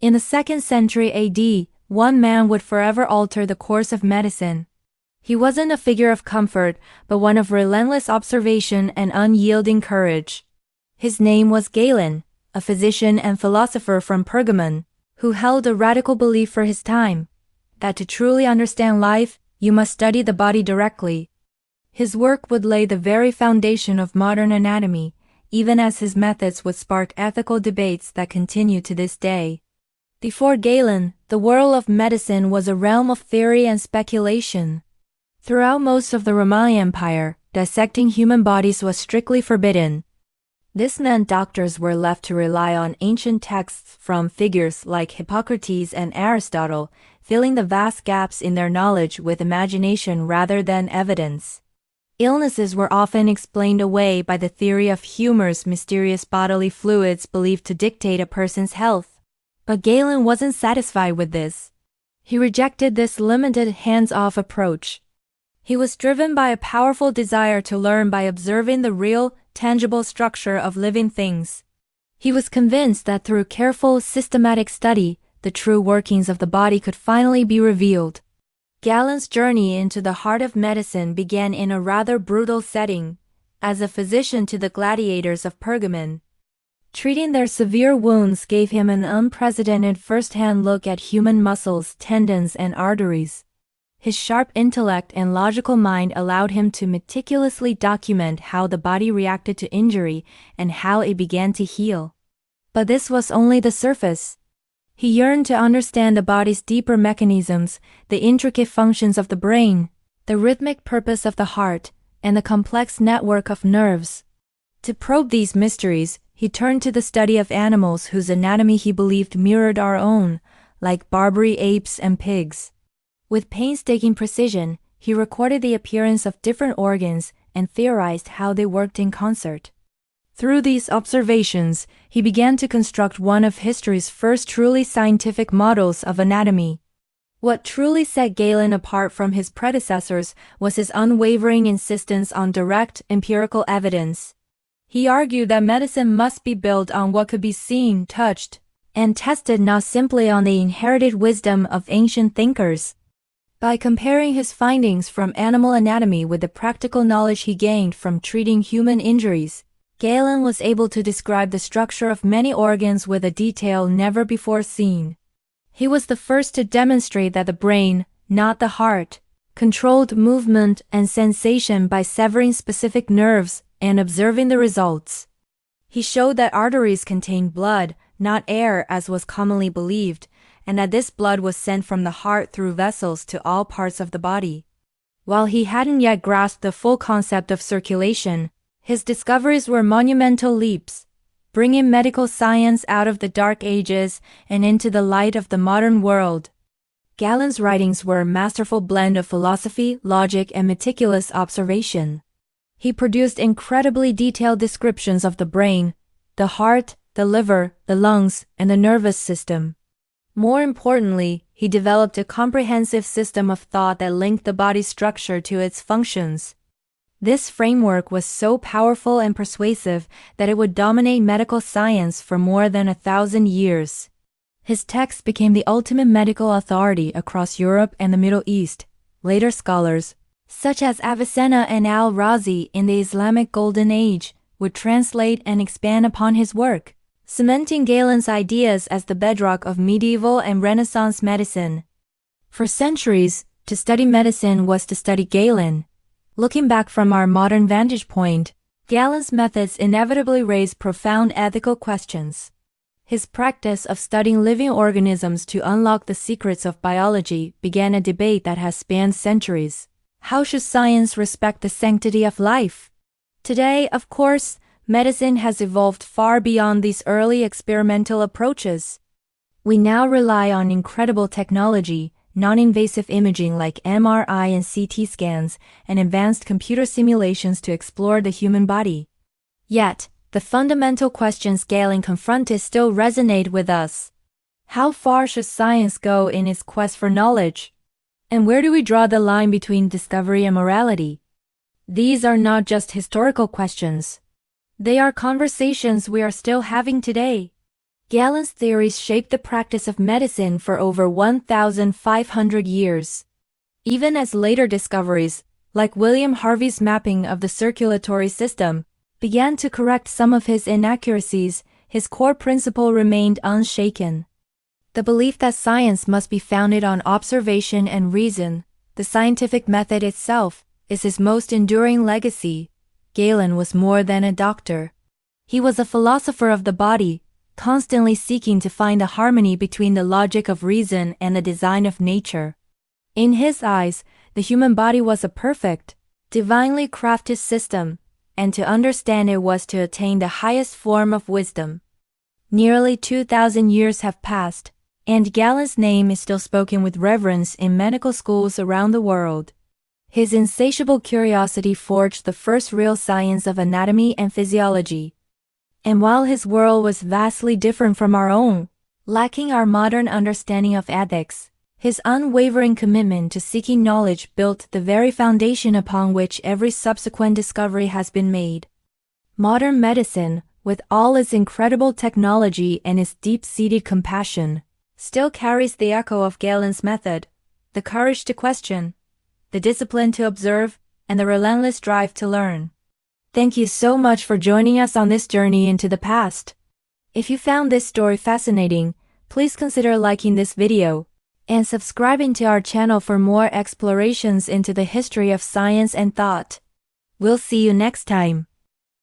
In the 2nd century AD, one man would forever alter the course of medicine. He wasn't a figure of comfort, but one of relentless observation and unyielding courage. His name was Galen, a physician and philosopher from Pergamon, who held a radical belief for his time, that to truly understand life, you must study the body directly. His work would lay the very foundation of modern anatomy, even as his methods would spark ethical debates that continue to this day. Before Galen, the world of medicine was a realm of theory and speculation. Throughout most of the Roman Empire, dissecting human bodies was strictly forbidden. This meant doctors were left to rely on ancient texts from figures like Hippocrates and Aristotle, filling the vast gaps in their knowledge with imagination rather than evidence. Illnesses were often explained away by the theory of humors, mysterious bodily fluids believed to dictate a person's health. But Galen wasn't satisfied with this. He rejected this limited, hands-off approach. He was driven by a powerful desire to learn by observing the real, tangible structure of living things. He was convinced that through careful, systematic study, the true workings of the body could finally be revealed. Galen's journey into the heart of medicine began in a rather brutal setting, as a physician to the gladiators of Pergamon. Treating their severe wounds gave him an unprecedented first-hand look at human muscles, tendons, and arteries. His sharp intellect and logical mind allowed him to meticulously document how the body reacted to injury and how it began to heal. But this was only the surface. He yearned to understand the body's deeper mechanisms, the intricate functions of the brain, the rhythmic purpose of the heart, and the complex network of nerves. To probe these mysteries, he turned to the study of animals whose anatomy he believed mirrored our own, like Barbary apes and pigs. With painstaking precision, he recorded the appearance of different organs and theorized how they worked in concert. Through these observations, he began to construct one of history's first truly scientific models of anatomy. What truly set Galen apart from his predecessors was his unwavering insistence on direct, empirical evidence. He argued that medicine must be built on what could be seen, touched, and tested, not simply on the inherited wisdom of ancient thinkers. By comparing his findings from animal anatomy with the practical knowledge he gained from treating human injuries, Galen was able to describe the structure of many organs with a detail never before seen. He was the first to demonstrate that the brain, not the heart, controlled movement and sensation by severing specific nerves and observing the results. He showed that arteries contained blood, not air as was commonly believed, and that this blood was sent from the heart through vessels to all parts of the body. While he hadn't yet grasped the full concept of circulation, his discoveries were monumental leaps, bringing medical science out of the Dark Ages and into the light of the modern world. Galen's writings were a masterful blend of philosophy, logic, and meticulous observation. He produced incredibly detailed descriptions of the brain, the heart, the liver, the lungs, and the nervous system. More importantly, he developed a comprehensive system of thought that linked the body's structure to its functions. This framework was so powerful and persuasive that it would dominate medical science for more than 1,000 years. His texts became the ultimate medical authority across Europe and the Middle East. Later scholars, such as Avicenna and al-Razi in the Islamic Golden Age, would translate and expand upon his work, cementing Galen's ideas as the bedrock of medieval and Renaissance medicine. For centuries, to study medicine was to study Galen. Looking back from our modern vantage point, Galen's methods inevitably raise profound ethical questions. His practice of studying living organisms to unlock the secrets of biology began a debate that has spanned centuries. How should science respect the sanctity of life? Today, of course, medicine has evolved far beyond these early experimental approaches. We now rely on incredible technology, non-invasive imaging like MRI and CT scans, and advanced computer simulations to explore the human body. Yet, the fundamental questions Galen confronted still resonate with us. How far should science go in its quest for knowledge? And where do we draw the line between discovery and morality? These are not just historical questions. They are conversations we are still having today. Galen's theories shaped the practice of medicine for over 1,500 years. Even as later discoveries, like William Harvey's mapping of the circulatory system, began to correct some of his inaccuracies, his core principle remained unshaken. The belief that science must be founded on observation and reason, the scientific method itself, is his most enduring legacy. Galen was more than a doctor. He was a philosopher of the body, constantly seeking to find the harmony between the logic of reason and the design of nature. In his eyes, the human body was a perfect, divinely crafted system, and to understand it was to attain the highest form of wisdom. Nearly 2,000 years have passed, and Galen's name is still spoken with reverence in medical schools around the world. His insatiable curiosity forged the first real science of anatomy and physiology. And while his world was vastly different from our own, lacking our modern understanding of ethics, his unwavering commitment to seeking knowledge built the very foundation upon which every subsequent discovery has been made. Modern medicine, with all its incredible technology and its deep-seated compassion, still carries the echo of Galen's method, the courage to question, the discipline to observe, and the relentless drive to learn. Thank you so much for joining us on this journey into the past. If you found this story fascinating, please consider liking this video and subscribing to our channel for more explorations into the history of science and thought. We'll see you next time.